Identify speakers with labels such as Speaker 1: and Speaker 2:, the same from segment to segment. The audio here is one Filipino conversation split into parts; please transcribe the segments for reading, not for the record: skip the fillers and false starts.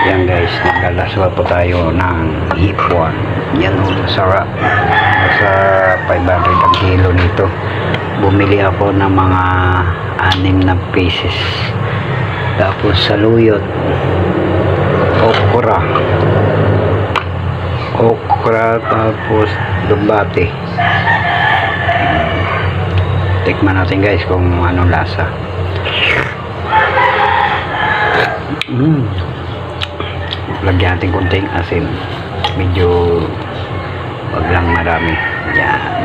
Speaker 1: Yan guys, naglalaswa po tayo ng hipon. Yan o, sarap. Sa 500 ang kilo nito. Bumili ako ng mga 6 na pieces. Tapos saluyot, okra, tapos dumbate. Tikman natin guys kung anong lasa. Lagyan natin konting asin, medyo wag lang marami. Yan,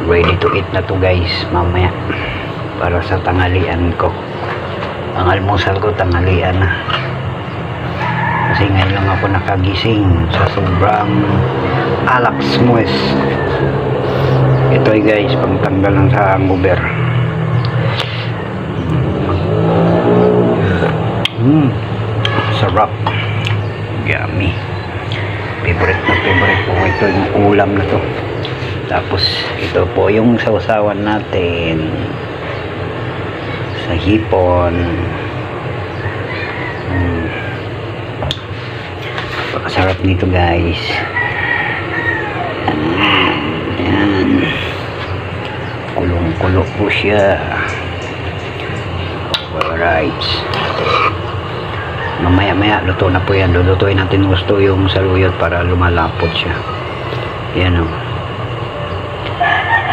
Speaker 1: ready to eat na to guys mamaya para sa tanghalian ko. Ang almusal ko tanghalian na, kasi ngayon lang ako nakagising sa sobrang alaksmoes. Ito ay guys, pangtanggal lang sa hangover. Sarap, yummy. Favorite po ito, yung ulam na to. Tapos ito po yung sausawan natin sa hipon. Napakasarap nito guys. Yan, kulong-kulo po siya. Alright, mamaya luto na po yan. Lulutuin natin gusto yung saluyot para lumalapot siya. Yan o,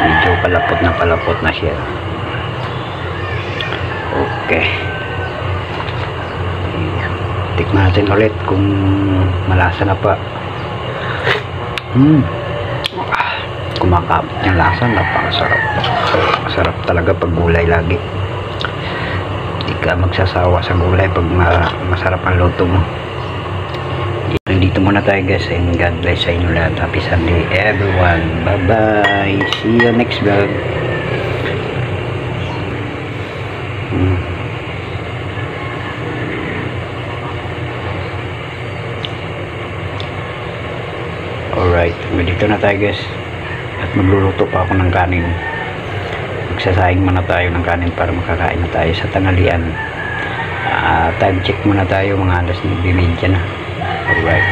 Speaker 1: medyo palapot na siya. Okay, tikman natin ulit kung malasa na pa. Kumakapit yung lasa, napakasarap. Masarap talaga pag gulay lagi. Hindi ka magsasawa sa gulay pag masarap ang luto mo. Dito muna tayo guys, and God bless sa inyo lahat. Happy Sunday everyone. Bye bye, see you next vlog. Alright, dito na tayo guys, at magluluto pa ako ng kanin. Magsasaing muna tayo ng kanin para makakain na tayo sa tanghalian. Time check muna tayo, mga alas 9:30 na. Alright.